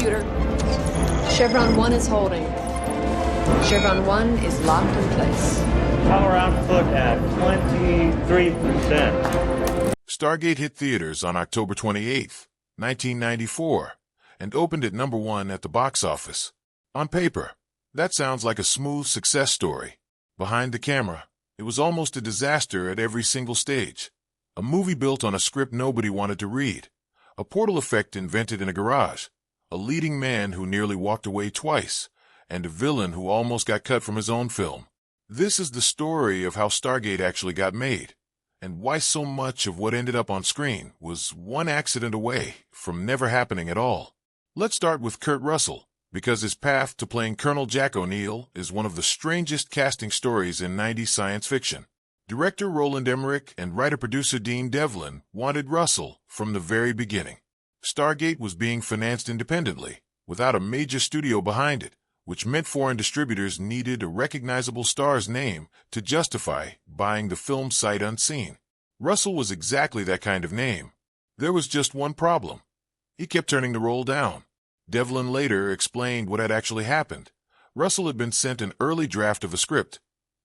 computer. Chevron 1 is holding. Chevron 1 is locked in place. Power output at 23%. Stargate hit theaters on October 28, 1994, and opened at number 1 at the box office. On paper, that sounds like a smooth success story. Behind the camera, it was almost a disaster at every single stage. A movie built on a script nobody wanted to read. A portal effect invented in a garage. A leading man who nearly walked away twice. And a villain who almost got cut from his own film. This is the story of how Stargate actually got made, and why so much of what ended up on screen was one accident away from never happening at all. Let's start with Kurt Russell, because his path to playing Colonel Jack O'Neill is one of the strangest casting stories in 90s science fiction. Director Roland Emmerich and writer-producer Dean Devlin wanted Russell from the very beginning. Stargate was being financed independently, without a major studio behind it, which meant foreign distributors needed a recognizable star's name to justify buying the film sight unseen. Russell was exactly that kind of name. There was just one problem. He kept turning the role down. Devlin later explained what had actually happened. Russell had been sent an early draft of a script,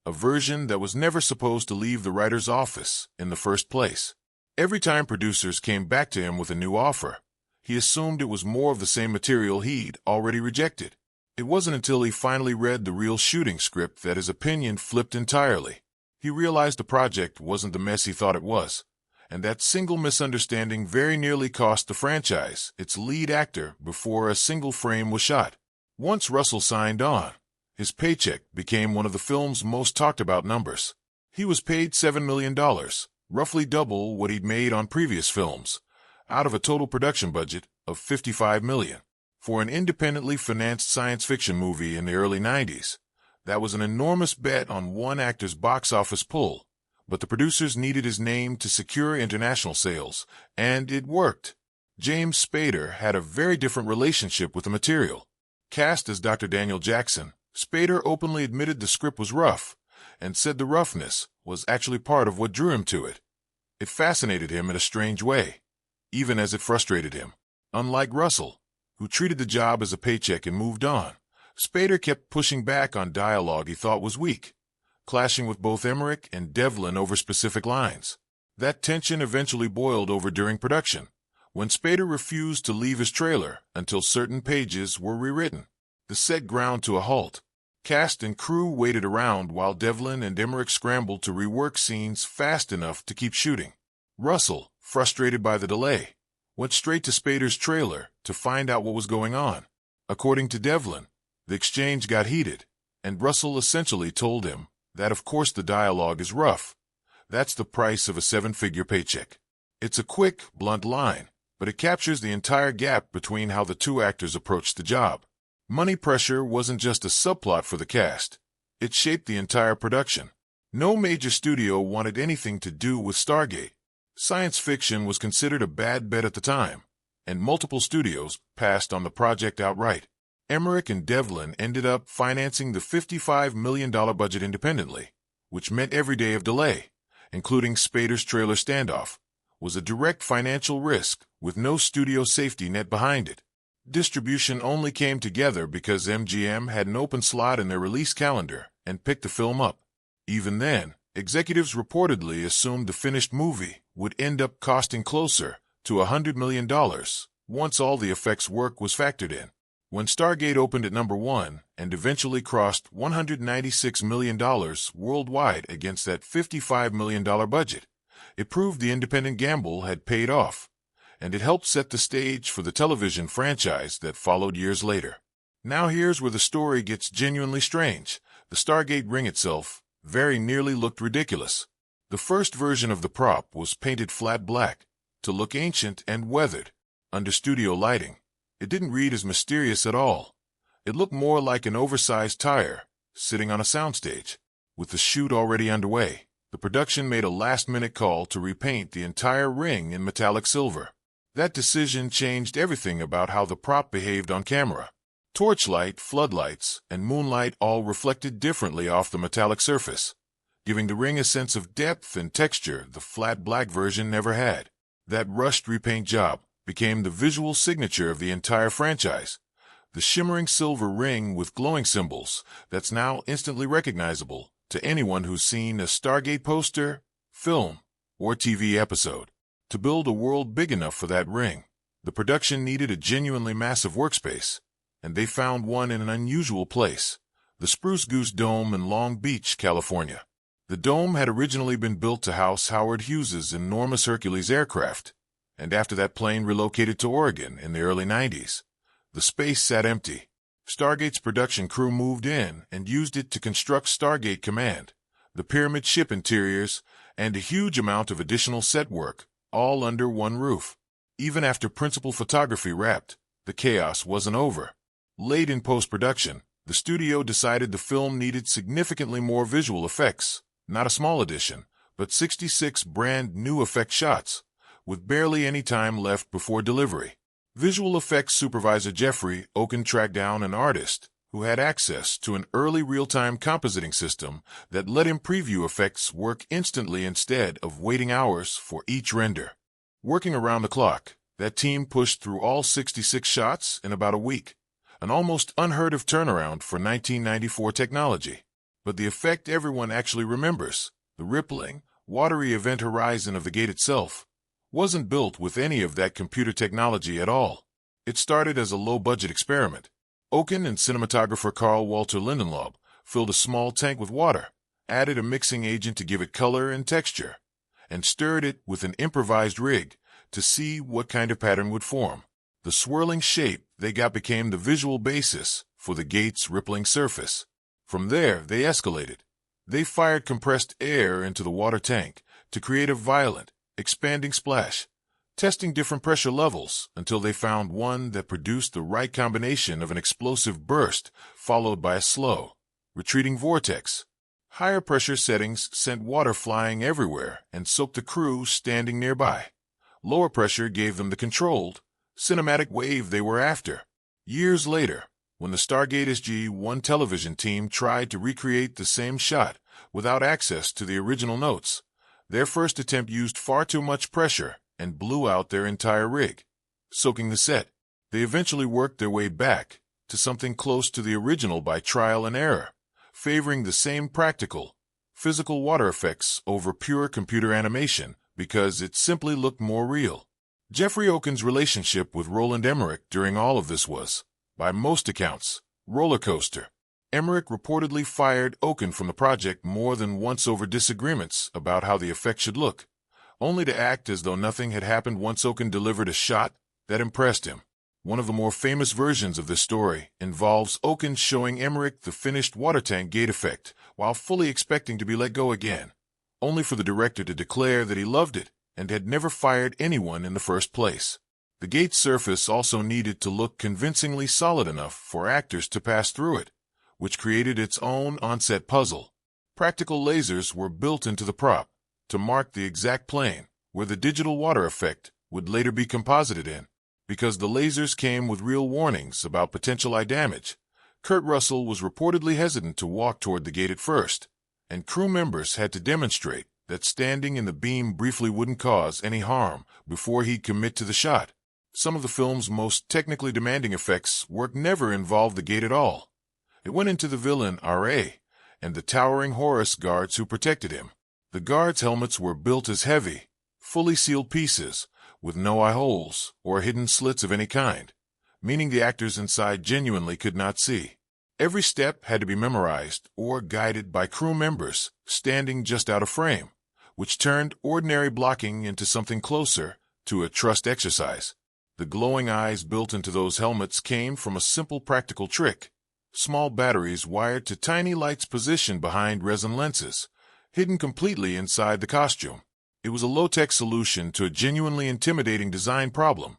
a version that was never supposed to leave the writer's office in the first place. Every time producers came back to him with a new offer, he assumed it was more of the same material he'd already rejected. It wasn't until he finally read the real shooting script that his opinion flipped entirely. He realized the project wasn't the mess he thought it was, and that single misunderstanding very nearly cost the franchise its lead actor before a single frame was shot. Once Russell signed on, his paycheck became one of the film's most talked about numbers. He was paid $7 million, roughly double what he'd made on previous films, out of a total production budget of $55 million. For an independently financed science fiction movie in the early 90s, that was an enormous bet on one actor's box office pull, but the producers needed his name to secure international sales, and it worked. James Spader had a very different relationship with the material. Cast as Dr. Daniel Jackson, Spader openly admitted the script was rough, and said the roughness was actually part of what drew him to it. It fascinated him in a strange way, even as it frustrated him. Unlike Russell, who treated the job as a paycheck and moved on, Spader kept pushing back on dialogue he thought was weak, clashing with both Emmerich and Devlin over specific lines. That tension eventually boiled over during production, when Spader refused to leave his trailer until certain pages were rewritten. The set ground to a halt. Cast and crew waited around while Devlin and Emmerich scrambled to rework scenes fast enough to keep shooting. Russell, frustrated by the delay, went straight to Spader's trailer to find out what was going on. According to Devlin, the exchange got heated, and Russell essentially told him that of course the dialogue is rough. That's the price of a seven-figure paycheck. It's a quick, blunt line, but it captures the entire gap between how the two actors approached the job. Money pressure wasn't just a subplot for the cast. It shaped the entire production. No major studio wanted anything to do with Stargate. Science fiction was considered a bad bet at the time, and multiple studios passed on the project outright. Emmerich and Devlin ended up financing the $55 million budget independently, which meant every day of delay, including Spader's trailer standoff, was a direct financial risk with no studio safety net behind it. Distribution only came together because MGM had an open slot in their release calendar and picked the film up. Even then, executives reportedly assumed the finished movie would end up costing closer to $100 million once all the effects work was factored in. When Stargate opened at number 1 and eventually crossed $196 million worldwide against that $55 million budget, it proved the independent gamble had paid off, and it helped set the stage for the television franchise that followed years later. Now here's where the story gets genuinely strange. The Stargate ring itself very nearly looked ridiculous. The first version of the prop was painted flat black, to look ancient and weathered. Under studio lighting, it didn't read as mysterious at all. It looked more like an oversized tire sitting on a soundstage. With the shoot already underway, the production made a last-minute call to repaint the entire ring in metallic silver. That decision changed everything about how the prop behaved on camera. Torchlight, floodlights, and moonlight all reflected differently off the metallic surface, giving the ring a sense of depth and texture the flat black version never had. That rushed repaint job became the visual signature of the entire franchise, The shimmering silver ring with glowing symbols that's now instantly recognizable to anyone who's seen a Stargate poster, film, or TV episode. To build a world big enough for that ring, the production needed a genuinely massive workspace, and they found one in an unusual place, the Spruce Goose Dome in Long Beach, California. The dome had originally been built to house Howard Hughes's enormous Hercules aircraft, and after that plane relocated to Oregon in the early 90s, the space sat empty. Stargate's production crew moved in and used it to construct Stargate Command, the pyramid ship interiors, and a huge amount of additional set work, all under one roof. Even after principal photography wrapped, the chaos wasn't over. Late in post-production, the studio decided the film needed significantly more visual effects, not a small addition, but 66 brand new effect shots, with barely any time left before delivery. Visual effects supervisor Jeffrey Oken tracked down an artist who had access to an early real-time compositing system that let him preview effects work instantly instead of waiting hours for each render. Working around the clock, that team pushed through all 66 shots in about a week, an almost unheard-of turnaround for 1994 technology. But the effect everyone actually remembers, the rippling, watery event horizon of the gate itself, wasn't built with any of that computer technology at all. It started as a low-budget experiment. Oken and cinematographer Carl Walter Lindenlaub filled a small tank with water, added a mixing agent to give it color and texture, and stirred it with an improvised rig to see what kind of pattern would form. The swirling shape they got became the visual basis for the gate's rippling surface. From there, they escalated. They fired compressed air into the water tank to create a violent, expanding splash, testing different pressure levels until they found one that produced the right combination of an explosive burst followed by a slow, retreating vortex. Higher pressure settings sent water flying everywhere and soaked the crew standing nearby. Lower pressure gave them the controlled, cinematic wave they were after. Years later, when the Stargate SG-1 television team tried to recreate the same shot without access to the original notes, their first attempt used far too much pressure and blew out their entire rig, soaking the set. They eventually worked their way back to something close to the original by trial and error, favoring the same practical, physical water effects over pure computer animation because it simply looked more real. Jeffrey Oken's relationship with Roland Emmerich during all of this was, by most accounts, roller coaster. Emmerich reportedly fired Oken from the project more than once over disagreements about how the effect should look, only to act as though nothing had happened once Oken delivered a shot that impressed him. One of the more famous versions of this story involves Oken showing Emmerich the finished water tank gate effect while fully expecting to be let go again, only for the director to declare that he loved it and had never fired anyone in the first place. The gate's surface also needed to look convincingly solid enough for actors to pass through it, which created its own on-set puzzle. Practical lasers were built into the prop to mark the exact plane where the digital water effect would later be composited in. Because the lasers came with real warnings about potential eye damage, Kurt Russell was reportedly hesitant to walk toward the gate at first, and crew members had to demonstrate that standing in the beam briefly wouldn't cause any harm before he'd commit to the shot. Some of the film's most technically demanding effects work never involved the gate at all. It went into the villain, R.A., and the towering Horus guards who protected him. The guards' helmets were built as heavy, fully sealed pieces, with no eye holes or hidden slits of any kind, meaning the actors inside genuinely could not see. Every step had to be memorized or guided by crew members standing just out of frame, which turned ordinary blocking into something closer to a trust exercise. The glowing eyes built into those helmets came from a simple practical trick: small batteries wired to tiny lights positioned behind resin lenses, hidden completely inside the costume. It was a low-tech solution to a genuinely intimidating design problem,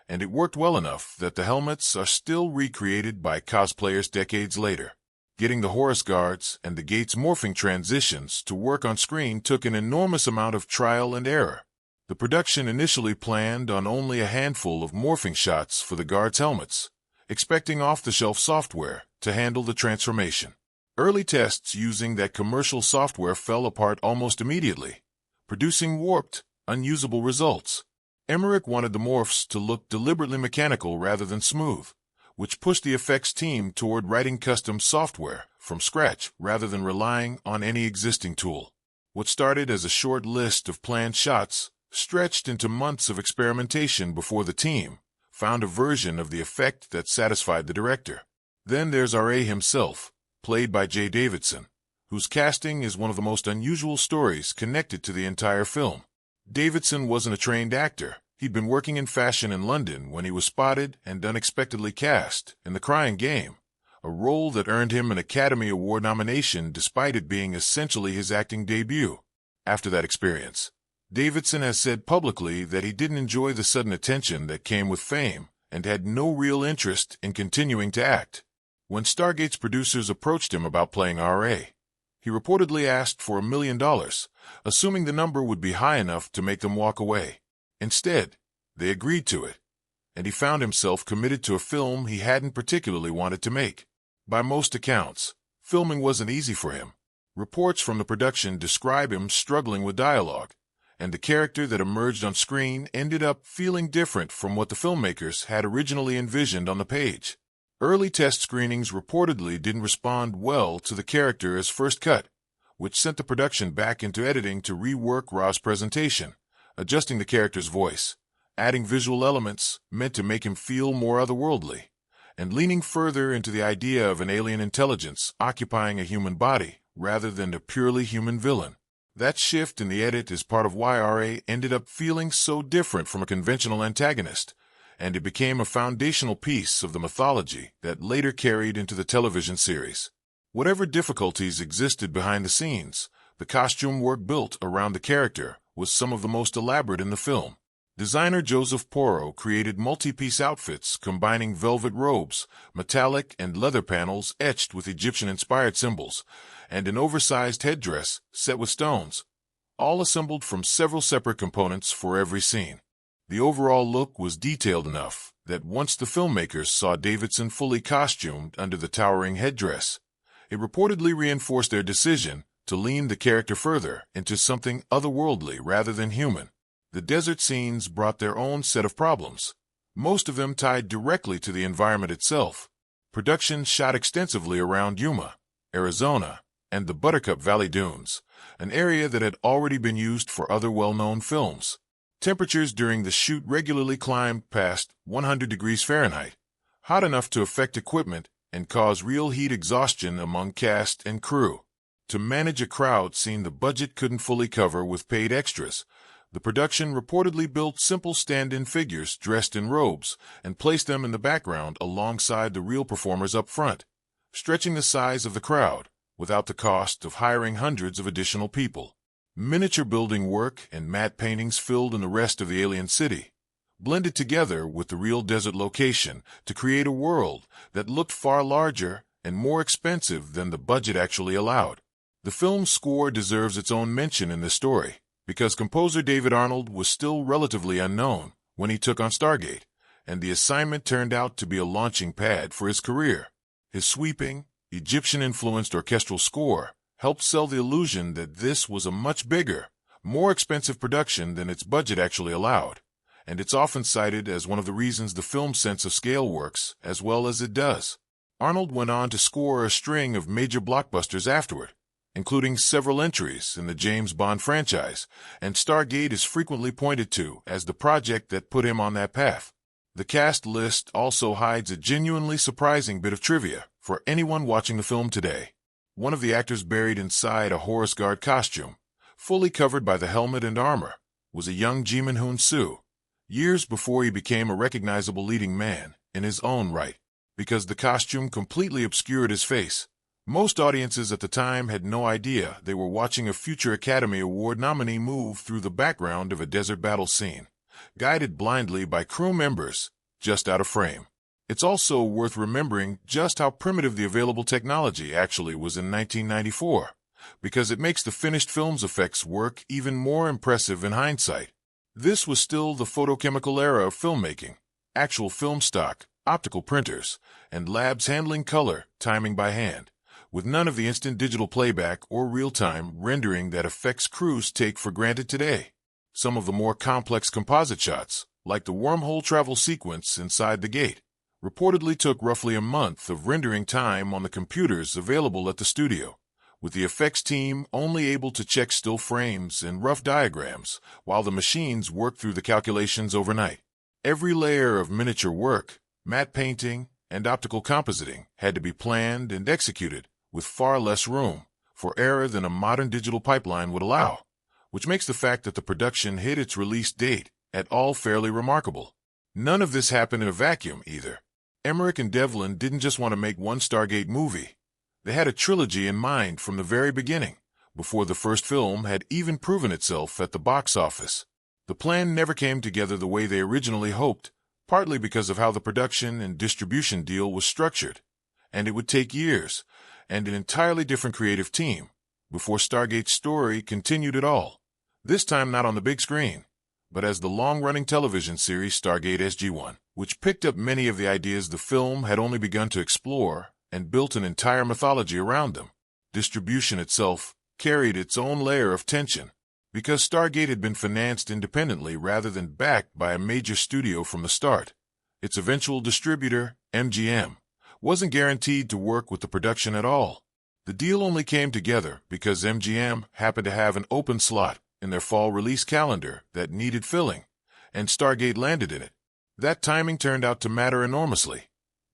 and it worked well enough that the helmets are still recreated by cosplayers decades later. Getting the Horus guards and the gate's morphing transitions to work on screen took an enormous amount of trial and error. The production initially planned on only a handful of morphing shots for the guards' helmets, expecting off-the-shelf software to handle the transformation. Early tests using that commercial software fell apart almost immediately, producing warped, unusable results. Emmerich wanted the morphs to look deliberately mechanical rather than smooth, which pushed the effects team toward writing custom software from scratch rather than relying on any existing tool. What started as a short list of planned shots stretched into months of experimentation before the team found a version of the effect that satisfied the director. Then there's R.A. himself, played by Jay Davidson, whose casting is one of the most unusual stories connected to the entire film. Davidson wasn't a trained actor. He'd been working in fashion in London when he was spotted and unexpectedly cast in The Crying Game, a role that earned him an Academy Award nomination despite it being essentially his acting debut. After that experience, Davidson has said publicly that he didn't enjoy the sudden attention that came with fame and had no real interest in continuing to act. When Stargate's producers approached him about playing R.A., he reportedly asked for $1 million, assuming the number would be high enough to make them walk away. Instead, they agreed to it, and he found himself committed to a film he hadn't particularly wanted to make. By most accounts, filming wasn't easy for him. Reports from the production describe him struggling with dialogue, and the character that emerged on screen ended up feeling different from what the filmmakers had originally envisioned on the page. Early test screenings reportedly didn't respond well to the character as first cut, which sent the production back into editing to rework Ra's presentation, adjusting the character's voice, adding visual elements meant to make him feel more otherworldly, and leaning further into the idea of an alien intelligence occupying a human body rather than a purely human villain. That shift in the edit is part of why R.A. ended up feeling so different from a conventional antagonist, and it became a foundational piece of the mythology that later carried into the television series. Whatever difficulties existed behind the scenes, the costume work built around the character was some of the most elaborate in the film. Designer Joseph Porro created multi-piece outfits combining velvet robes, metallic and leather panels etched with Egyptian-inspired symbols, and an oversized headdress set with stones, all assembled from several separate components for every scene. The overall look was detailed enough that once the filmmakers saw Davidson fully costumed under the towering headdress, it reportedly reinforced their decision to lean the character further into something otherworldly rather than human. The desert scenes brought their own set of problems, most of them tied directly to the environment itself. Production shot extensively around Yuma, Arizona, and the Buttercup Valley Dunes, an area that had already been used for other well-known films. Temperatures during the shoot regularly climbed past 100 degrees Fahrenheit, hot enough to affect equipment and cause real heat exhaustion among cast and crew. To manage a crowd scene the budget couldn't fully cover with paid extras, the production reportedly built simple stand-in figures dressed in robes and placed them in the background alongside the real performers up front, stretching the size of the crowd without the cost of hiring hundreds of additional people. Miniature building work and matte paintings filled in the rest of the alien city, blended together with the real desert location to create a world that looked far larger and more expensive than the budget actually allowed. The film's score deserves its own mention in this story, because composer David Arnold was still relatively unknown when he took on Stargate, and the assignment turned out to be a launching pad for his career. His sweeping, Egyptian-influenced orchestral score helped sell the illusion that this was a much bigger, more expensive production than its budget actually allowed, and it's often cited as one of the reasons the film's sense of scale works as well as it does. Arnold went on to score a string of major blockbusters afterward, including several entries in the James Bond franchise, and Stargate is frequently pointed to as the project that put him on that path. The cast list also hides a genuinely surprising bit of trivia for anyone watching the film today. One of the actors buried inside a Horus Guard costume, fully covered by the helmet and armor, was a young Ji Min-hoon Soo, years before he became a recognizable leading man in his own right. Because the costume completely obscured his face, most audiences at the time had no idea they were watching a future Academy Award nominee move through the background of a desert battle scene, guided blindly by crew members just out of frame. It's also worth remembering just how primitive the available technology actually was in 1994, because it makes the finished film's effects work even more impressive in hindsight. This was still the photochemical era of filmmaking, actual film stock, optical printers, and labs handling color timing by hand, with none of the instant digital playback or real-time rendering that effects crews take for granted today. Some of the more complex composite shots, like the wormhole travel sequence inside the gate, reportedly took roughly a month of rendering time on the computers available at the studio, with the effects team only able to check still frames and rough diagrams while the machines worked through the calculations overnight. Every layer of miniature work, matte painting, and optical compositing had to be planned and executed with far less room for error than a modern digital pipeline would allow, which makes the fact that the production hit its release date at all fairly remarkable. None of this happened in a vacuum either. Emmerich and Devlin didn't just want to make one Stargate movie. They had a trilogy in mind from the very beginning, before the first film had even proven itself at the box office. The plan never came together the way they originally hoped, partly because of how the production and distribution deal was structured, and it would take years and an entirely different creative team before Stargate's story continued at all. This time not on the big screen, but as the long-running television series Stargate SG-1, which picked up many of the ideas the film had only begun to explore and built an entire mythology around them. Distribution itself carried its own layer of tension, because Stargate had been financed independently rather than backed by a major studio from the start. Its eventual distributor, MGM, wasn't guaranteed to work with the production at all. The deal only came together because MGM happened to have an open slot in their fall release calendar that needed filling, and Stargate landed in it. That timing turned out to matter enormously.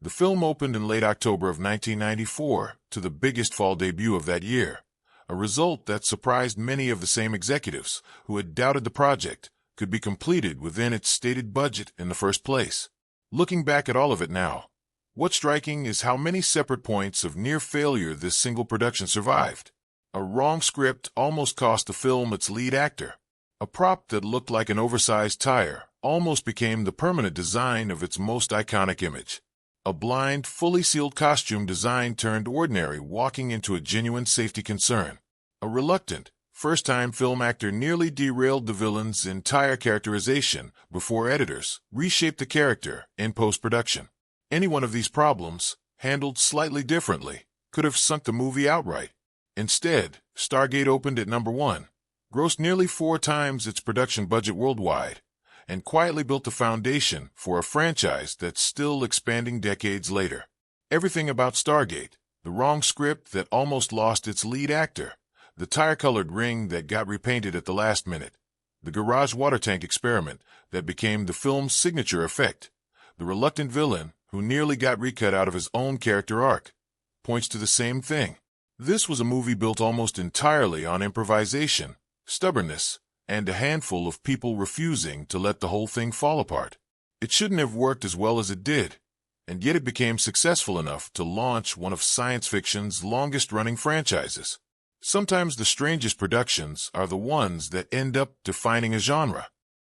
The film opened in late October of 1994 to the biggest fall debut of that year, a result that surprised many of the same executives who had doubted the project could be completed within its stated budget in the first place. Looking back at all of it now, what's striking is how many separate points of near failure this single production survived. A wrong script almost cost the film its lead actor. A prop that looked like an oversized tire almost became the permanent design of its most iconic image. A blind, fully sealed costume design turned ordinary, walking into a genuine safety concern. A reluctant, first-time film actor nearly derailed the villain's entire characterization before editors reshaped the character in post-production. Any one of these problems, handled slightly differently, could have sunk the movie outright. Instead, Stargate opened at number 1, grossed nearly 4 times its production budget worldwide, and quietly built the foundation for a franchise that's still expanding decades later. Everything about Stargate, the wrong script that almost lost its lead actor, the tire-colored ring that got repainted at the last minute, the garage water tank experiment that became the film's signature effect, the reluctant villain who nearly got recut out of his own character arc, points to the same thing. This was a movie built almost entirely on improvisation, stubbornness, and a handful of people refusing to let the whole thing fall apart. It shouldn't have worked as well as it did, and yet it became successful enough to launch one of science fiction's longest-running franchises. Sometimes the strangest productions are the ones that end up defining a genre.